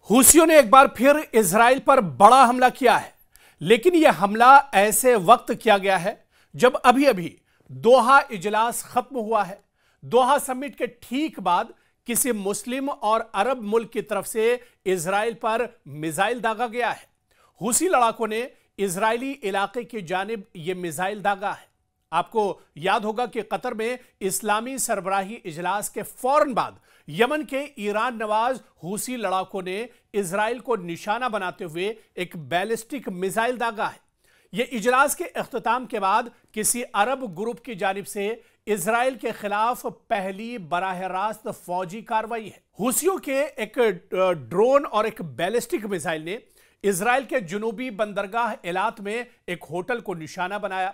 हूसियों ने एक बार फिर इजराइल पर बड़ा हमला किया है, लेकिन यह हमला ऐसे वक्त किया गया है जब अभी अभी दोहा इजलास खत्म हुआ है। दोहा समिट के ठीक बाद किसी मुस्लिम और अरब मुल्क की तरफ से इजराइल पर मिसाइल दागा गया है। हूसी लड़ाकों ने इजरायली इलाके की जानिब यह मिसाइल दागा है। आपको याद होगा कि कतर में इस्लामी सरबराही इजलास के फौरन बाद यमन के ईरान नवाज हूसी लड़ाकों ने इजराइल को निशाना बनाते हुए एक बैलिस्टिक मिसाइल दागा है। यह इजलास के इख्तिताम के बाद किसी अरब ग्रुप की जानिब से इजराइल के खिलाफ पहली बराह रास्त फौजी कार्रवाई है। हूसियों के एक ड्रोन और एक बैलिस्टिक मिसाइल ने इजराइल के जुनूबी बंदरगाह एलात में एक होटल को निशाना बनाया।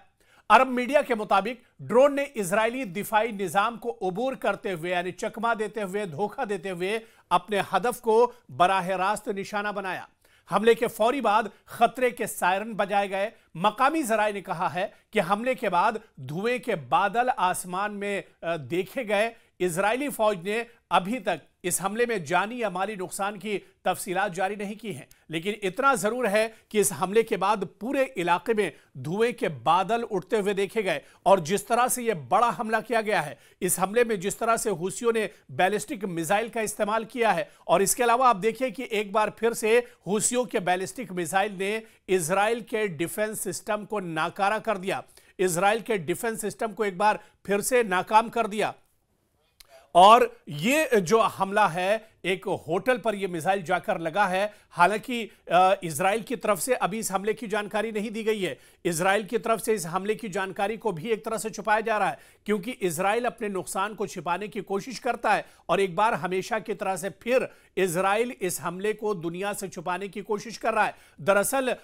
अरब मीडिया के मुताबिक ड्रोन ने इजरायली दिफाई निजाम को अबूर करते हुए यानी चकमा देते हुए, धोखा देते हुए अपने हदफ को बराह रास्त निशाना बनाया। हमले के फौरी बाद खतरे के सायरन बजाए गए। मकामी जराए ने कहा है कि हमले के बाद धुएं के बादल आसमान में देखे गए। इजरायली फौज ने अभी तक इस हमले में जानी या माली नुकसान की तफसीलात जारी नहीं की हैं, लेकिन इतना जरूर है कि इस हमले के बाद पूरे इलाके में धुएं के बादल उठते हुए देखे गए। और जिस तरह से यह बड़ा हमला किया गया है, इस हमले में जिस तरह से हूसियों ने बैलिस्टिक मिसाइल का इस्तेमाल किया है, और इसके अलावा आप देखिए कि एक बार फिर से हूसियों के बैलिस्टिक मिसाइल ने इजराइल के डिफेंस सिस्टम को नाकारा कर दिया। इजराइल के डिफेंस सिस्टम को एक बार फिर से नाकाम कर दिया। और ये जो हमला है, एक होटल पर यह मिसाइल जाकर लगा है। हालांकि इजराइल की तरफ से अभी इस हमले की जानकारी नहीं दी गई है। इजराइल की तरफ से इस हमले की जानकारी को भी एक तरह से छुपाया जा रहा है, क्योंकि इजराइल अपने नुकसान को छिपाने की कोशिश करता है और एक बार हमेशा की तरह से फिर इजराइल इस हमले को दुनिया से छुपाने की कोशिश कर रहा है। दरअसल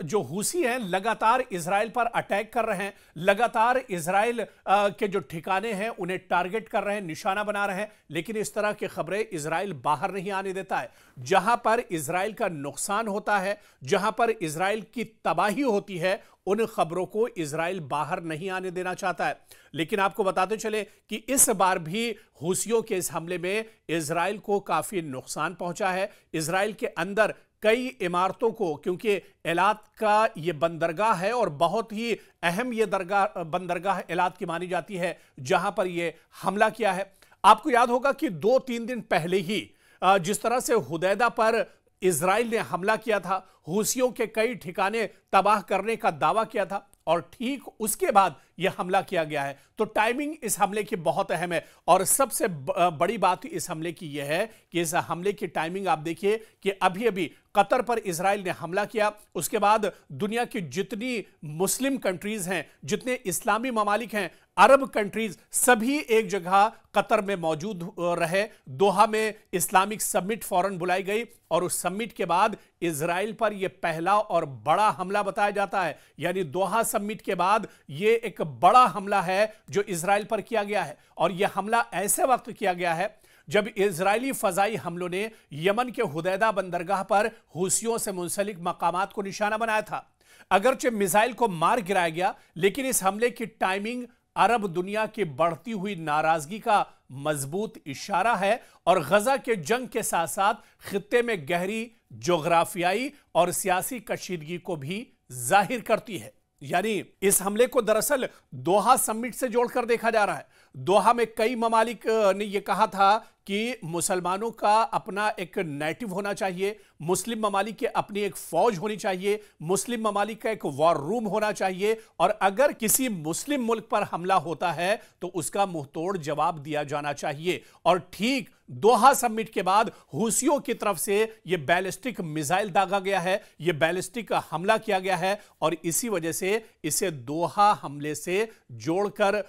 जो हूसी हैं लगातार इजराइल पर अटैक कर रहे हैं, लगातार इजराइल के जो ठिकाने हैं उन्हें टारगेट कर रहे हैं, निशाना बना रहे हैं, लेकिन इस तरह की खबरें इजराइल बाहर नहीं आने देता है। जहां पर इजराइल का नुकसान होता है, जहां पर इजराइल की तबाही होती है, उन खबरों को इजराइल बाहर नहीं आने देना चाहता है। लेकिन आपको बताते चले कि इस बार भी हूसियों के इस हमले में इजराइल को काफी नुकसान पहुंचा है। इजराइल के अंदर कई इमारतों को, क्योंकि एलात का यह बंदरगाह है और बहुत ही अहम यह बंदरगाह एलात की मानी जाती है, जहां पर यह हमला किया है। आपको याद होगा कि 2-3 दिन पहले ही जिस तरह से हुदैदा पर इजराइल ने हमला किया था, हूसियों के कई ठिकाने तबाह करने का दावा किया था, और ठीक उसके बाद यह हमला किया गया है। तो टाइमिंग इस हमले की बहुत अहम है। और सबसे बड़ी बात इस हमले की यह है कि इस हमले की टाइमिंग आप देखिए कि अभी अभी कतर पर इजराइल ने हमला किया, उसके बाद दुनिया की जितनी मुस्लिम कंट्रीज हैं, जितने इस्लामी ममालिक हैं, अरब कंट्रीज, सभी एक जगह कतर में मौजूद रहे। दोहा में इस्लामिक समिट फौरन बुलाई गई और उस समिट के बाद इजराइल पर यह पहला और बड़ा हमला बताया जाता है। यानी दोहा समिट के बाद यह एक बड़ा हमला है जो इजराइल पर किया गया है। और यह हमला ऐसे वक्त किया गया है जब इजरायली फजाई हमलों ने यमन के हुदैदा बंदरगाह पर हूसियों से मुंसलिक मकामात को निशाना बनाया था। अगरचे मिसाइल को मार गिराया गया, लेकिन इस हमले की टाइमिंग अरब दुनिया की बढ़ती हुई नाराजगी का मजबूत इशारा है और गजा के जंग के साथ साथ खित्ते में गहरी जोग्राफियाई और सियासी कशीदगी को भी जाहिर करती है। यानी इस हमले को दरअसल दोहा समिट से जोड़कर देखा जा रहा है। दोहा में कई ममालिक ने यह कहा था कि मुसलमानों का अपना एक नेटिव होना चाहिए, मुस्लिम ममालिक की अपनी एक फौज होनी चाहिए, मुस्लिम ममालिक का एक वॉर रूम होना चाहिए, और अगर किसी मुस्लिम मुल्क पर हमला होता है तो उसका मुंहतोड़ जवाब दिया जाना चाहिए। और ठीक दोहा समिट के बाद हूसियों की तरफ से यह बैलिस्टिक मिसाइल दागा गया है, यह बैलिस्टिक हमला किया गया है, और इसी वजह से इसे दोहा हमले से जोड़कर,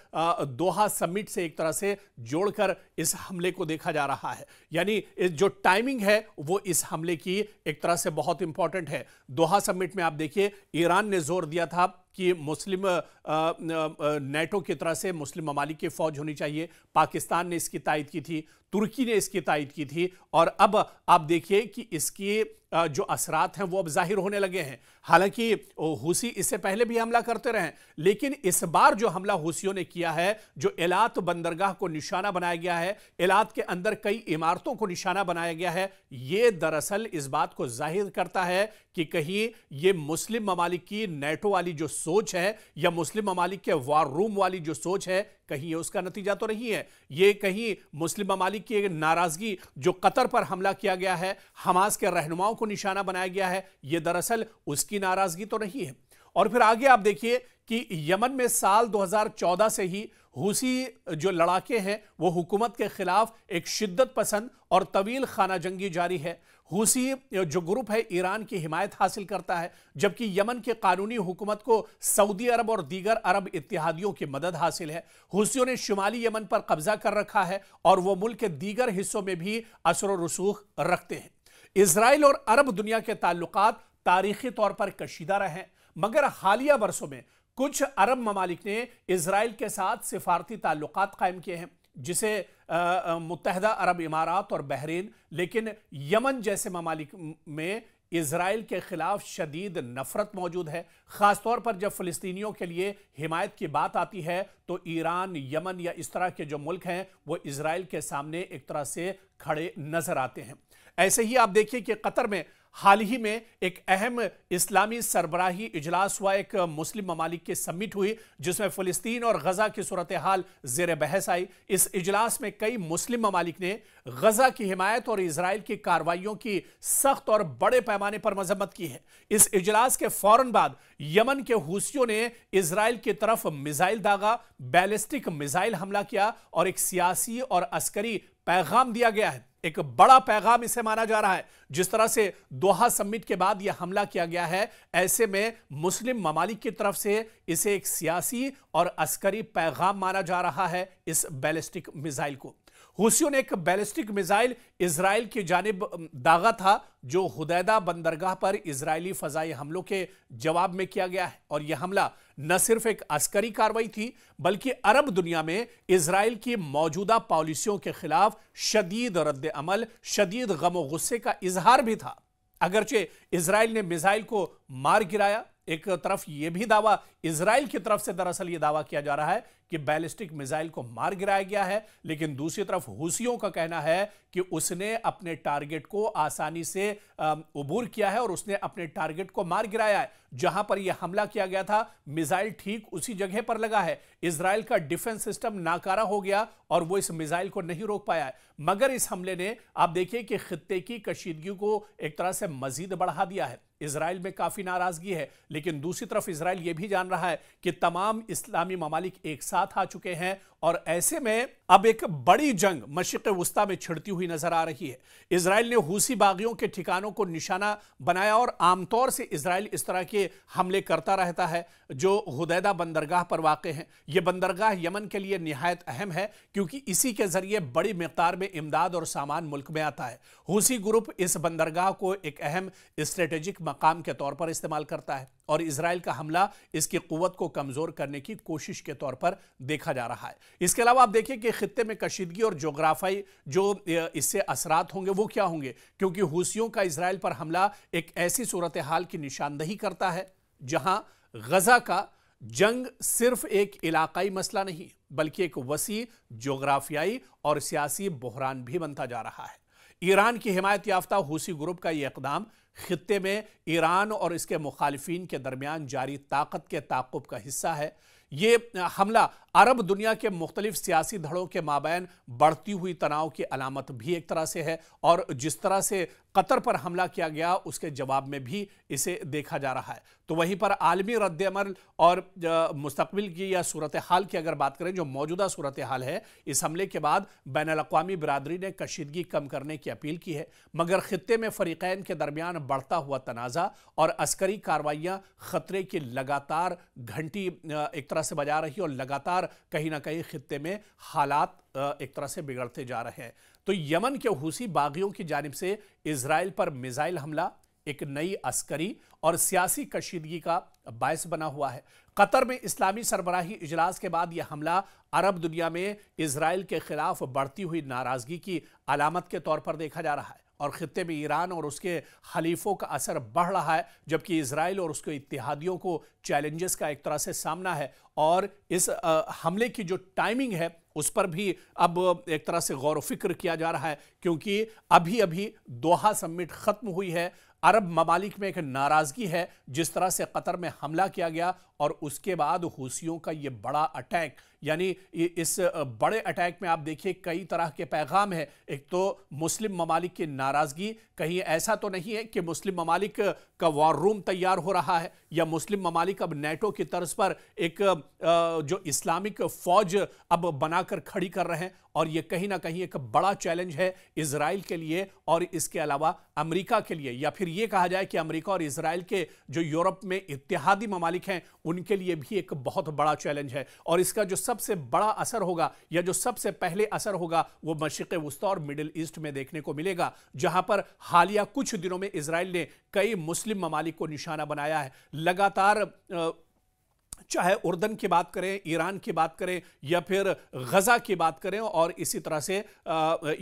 दोहा समिट से एक तरह से जोड़कर इस हमले को देखा जा रहा है। यानी जो टाइमिंग है वो इस हमले की एक तरह से बहुत इंपॉर्टेंट है। दोहा समिट में आप देखिए ईरान ने जोर दिया था कि मुस्लिम नेटो की तरह से मुस्लिम ममालिक की फौज होनी चाहिए। पाकिस्तान ने इसकी तायद की थी, तुर्की ने इसकी तायद की थी, और अब आप देखिए कि इसकी जो असरात हैं वो अब जाहिर होने लगे हैं। हालांकि हूसी इससे पहले भी हमला करते रहे, लेकिन इस बार जो हमला हूसियों ने किया है, जो एलात बंदरगाह को निशाना बनाया गया है, एलात के अंदर कई इमारतों को निशाना बनाया गया है, ये दरअसल इस बात को जाहिर करता है कि कहीं ये मुस्लिम ममालिक की नेटो वाली जो सोच है या मुस्लिम ममालिक के वार रूम वाली जो सोच है, कहीं ये उसका नतीजा तो नहीं है। ये कहीं मुस्लिम ममालिक की नाराजगी जो कतर पर हमला किया गया है, हमास के रहनुमाओं को निशाना बनाया गया है, ये दरअसल उसकी नाराजगी तो नहीं है। और फिर आगे आप देखिए कि यमन में साल 2014 से ही हूसी जो लड़ाके हैं वो हुकूमत के खिलाफ एक शिद्दत पसंद और तवील खाना जंगी जारी है। हूसी जो ग्रुप है ईरान की हिमायत हासिल करता है, जबकि यमन के कानूनी हुकूमत को सऊदी अरब और दीगर अरब इत्तेहादियों की मदद हासिल है। हूसियों ने शुमाली यमन पर कब्जा कर रखा है और वो मुल्क के दीगर हिस्सों में भी असर और रसूख रखते हैं। इजराइल और अरब दुनिया के ताल्लुकात तारीखी तौर पर कशीदा रहे हैं, मगर हालिया बरसों में कुछ अरब ममालिक ने इजराइल के साथ सिफारती ताल्लुकात कायम किए हैं, जिसे मुत्तहदा अरब इमारात और बहरीन, लेकिन यमन जैसे ममालिक में इजराइल के खिलाफ शदीद नफरत मौजूद है। खासतौर पर जब फिलिस्तीनियों के लिए हिमायत की बात आती है तो ईरान, यमन या इस तरह के जो मुल्क हैं वो इजराइल के सामने एक तरह से खड़े नजर आते हैं। ऐसे ही आप देखिए कि कतर में हाल ही में एक अहम इस्लामी सरबराही इजलास हुआ, एक मुस्लिम ममालिक की समिट हुई जिसमें फिलिस्तीन और गजा की सूरत हाल जेर बहस आई। इस इजलास में कई मुस्लिम ममालिक ने गजा की हिमायत और इजराइल की कार्रवाइयों की सख्त और बड़े पैमाने पर मजम्मत की है। इस इजलास के फौरन बाद यमन के हूसियों ने इजराइल की तरफ मिसाइल दागा, बैलिस्टिक मिसाइल हमला किया और एक सियासी और अस्करी पैगाम दिया गया है। एक बड़ा पैगाम इसे माना जा रहा है। जिस तरह से दोहा समिट के बाद यह हमला किया गया है, ऐसे में मुस्लिम ममालिक की तरफ से इसे एक सियासी और अस्करी पैगाम माना जा रहा है इस बैलिस्टिक मिसाइल को। हूसियों ने एक बैलिस्टिक मिसाइल इजराइल की जानिब दागा था, जो हुदैदा बंदरगाह पर इजरायली फजाई हमलों के जवाब में किया गया है। और यह हमला न सिर्फ एक अस्करी कार्रवाई थी, बल्कि अरब दुनिया में इजराइल की मौजूदा पॉलिसियों के खिलाफ शदीद रद्द अमल, शदीद गम गुस्से का इजहार भी था। अगरचे इजराइल ने मिसाइल को मार गिराया, एक तरफ यह भी दावा इजराइल की तरफ से दरअसल यह दावा किया जा रहा है कि बैलिस्टिक मिसाइल को मार गिराया गया है, लेकिन दूसरी तरफ हूसियों का कहना है कि उसने अपने टारगेट को आसानी से अबूर किया है और उसने अपने टारगेट को मार गिराया है। जहां पर यह हमला किया गया था, मिसाइल ठीक उसी जगह पर लगा है। इजराइल का डिफेंस सिस्टम नाकारा हो गया और वो इस मिसाइल को नहीं रोक पाया है। मगर इस हमले ने आप देखिए कि खित्ते की कशीदगी को एक तरह से मजीद बढ़ा दिया है। इजराइल में काफी नाराजगी है, लेकिन दूसरी तरफ इजराइल यह भी जान रहा है कि तमाम इस्लामी ममालिक एक साथ आ चुके हैं और ऐसे में अब एक बड़ी जंग मशरिक़ वुस्ता में छिड़ती हुई नजर आ रही है। इजराइल ने हूसी बागियों के ठिकानों को निशाना बनाया और आमतौर से इजराइल इस तरह के हमले करता रहता है जो हुदैदा बंदरगाह पर वाक़ हैं। यह बंदरगाह यमन के लिए निहायत अहम है, क्योंकि इसी के जरिए बड़ी मिक़दार में इमदाद और सामान मुल्क में आता है। हूसी ग्रुप इस बंदरगाह को एक अहम स्ट्रेटेजिक मकाम के तौर पर इस्तेमाल करता है और इजराइल का हमला इसकी कुव्वत को कमजोर करने की कोशिश के तौर पर देखा जा रहा है। इसके अलावा आप देखिए कि खित्ते में कशीदगी और जोग्राफाई जो इससे असरात होंगे वो क्या होंगे, क्योंकि हूसियों का इजराइल पर हमला एक ऐसी सूरत हाल की निशानदही करता है जहां गजा का जंग सिर्फ एक इलाकाई मसला नहीं, बल्कि एक वसी जोग्राफियाई और सियासी बहरान भी बनता जा रहा है। ईरान की हिमायत याफ्ता हूसी ग्रुप का यह इकदाम खित्ते में ईरान और इसके मुखालिफिन के दरमियान जारी ताकत के ताक़ुब का हिस्सा है। ये हमला अरब दुनिया के मुख्तलिफ सियासी धड़ों के माबैन बढ़ती हुई तनाव की अलामत भी एक तरह से है और जिस तरह से कतर पर हमला किया गया उसके जवाब में भी इसे देखा जा रहा है। तो वहीं पर आलमी रद्द-ए-अमल और मुस्तकबिल की या सूरत हाल की अगर बात करें, जो मौजूदा सूरत हाल है, इस हमले के बाद बैनुल-अक़वामी बिरादरी ने कशीदगी कम करने की अपील की है, मगर खित्ते में फरीक़ैन के दरमियान बढ़ता हुआ तनाज़ा और अस्करी कार्रवाइयाँ खतरे की लगातार घंटी एक तरह से बजा रही और लगातार कहीं ना कहीं खित्ते में हालात एक तरह से बिगड़ते जा रहे हैं। तो यमन के हूसी बागियों की जानिब से इजराइल पर मिसाइल हमला एक नई अस्करी और सियासी कशीदगी का बायस बना हुआ है। कतर में इस्लामी सरबराही इजलास के बाद यह हमला अरब दुनिया में इजराइल के खिलाफ बढ़ती हुई नाराजगी की अलामत के तौर पर देखा जा रहा है और खित्ते में ईरान और उसके हलीफों का असर बढ़ रहा है, जबकि इजराइल और उसके इत्तेहादियों को चैलेंजेस का एक तरह से सामना है। और इस हमले की जो टाइमिंग है उस पर भी अब एक तरह से गौर फिक्र किया जा रहा है, क्योंकि अभी अभी दोहा समिट खत्म हुई है। अरब ममालिक में एक नाराजगी है जिस तरह से कतर में हमला किया गया और उसके बाद हूसियों का यह बड़ा अटैक, यानी इस बड़े अटैक में आप देखिए कई तरह के पैगाम है। एक तो मुस्लिम ममालिक की नाराजगी, कहीं ऐसा तो नहीं है कि मुस्लिम ममालिक का वॉर रूम तैयार हो रहा है या मुस्लिम ममालिक अब नेटो की तर्ज पर एक जो इस्लामिक फौज अब बनाकर खड़ी कर रहे हैं, और यह कहीं ना कहीं एक बड़ा चैलेंज है इजराइल के लिए और इसके अलावा अमेरिका के लिए, या फिर यह कहा जाए कि अमेरिका और इजराइल के जो यूरोप में इत्तेहादी ममालिक हैं उनके लिए भी एक बहुत बड़ा चैलेंज है। और इसका जो सबसे बड़ा असर होगा या जो सबसे पहले असर होगा वो मशरिक़ वुस्ता और मिडिल ईस्ट में देखने को मिलेगा, जहां पर हालिया कुछ दिनों में इजराइल ने कई मुस्लिम ममालिक को निशाना बनाया है। लगातार चाहे उर्दन की बात करें, ईरान की बात करें या फिर गजा की बात करें और इसी तरह से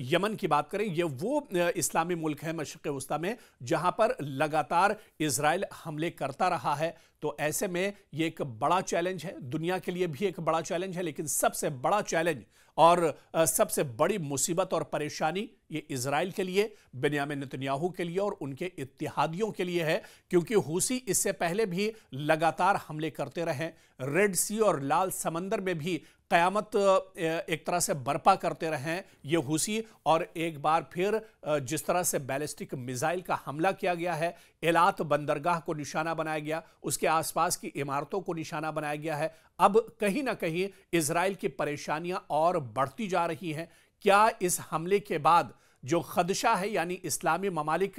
यमन की बात करें, ये वो इस्लामी मुल्क है मशरिक़ वुस्ता में जहां पर लगातार इजराइल हमले करता रहा है। तो ऐसे में ये एक बड़ा चैलेंज है, दुनिया के लिए भी एक बड़ा चैलेंज है, लेकिन सबसे बड़ा चैलेंज और सबसे बड़ी मुसीबत और परेशानी ये इजराइल के लिए, बेन्यामिन नेतन्याहू के लिए और उनके इत्तेहादियों के लिए है, क्योंकि हूसी इससे पहले भी लगातार हमले करते रहे। रेड सी और लाल समंदर में भी क़यामत एक तरह से बर्पा करते रहे ये हूसी, और एक बार फिर जिस तरह से बैलिस्टिक मिसाइल का हमला किया गया है, एलात बंदरगाह को निशाना बनाया गया, उसके आसपास की इमारतों को निशाना बनाया गया है, अब कहीं ना कहीं इजराइल की परेशानियां और बढ़ती जा रही हैं। क्या इस हमले के बाद जो खदशा है, यानी इस्लामी ममालिक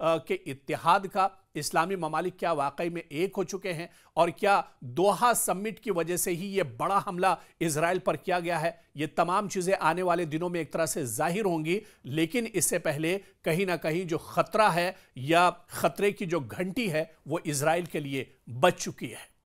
के इत्तेहाद का, इस्लामी ममालिक क्या वाकई में एक हो चुके हैं, और क्या दोहा समिट की वजह से ही ये बड़ा हमला इजराइल पर किया गया है, ये तमाम चीजें आने वाले दिनों में एक तरह से जाहिर होंगी। लेकिन इससे पहले कहीं ना कहीं जो खतरा है या खतरे की जो घंटी है वो इजराइल के लिए बज चुकी है।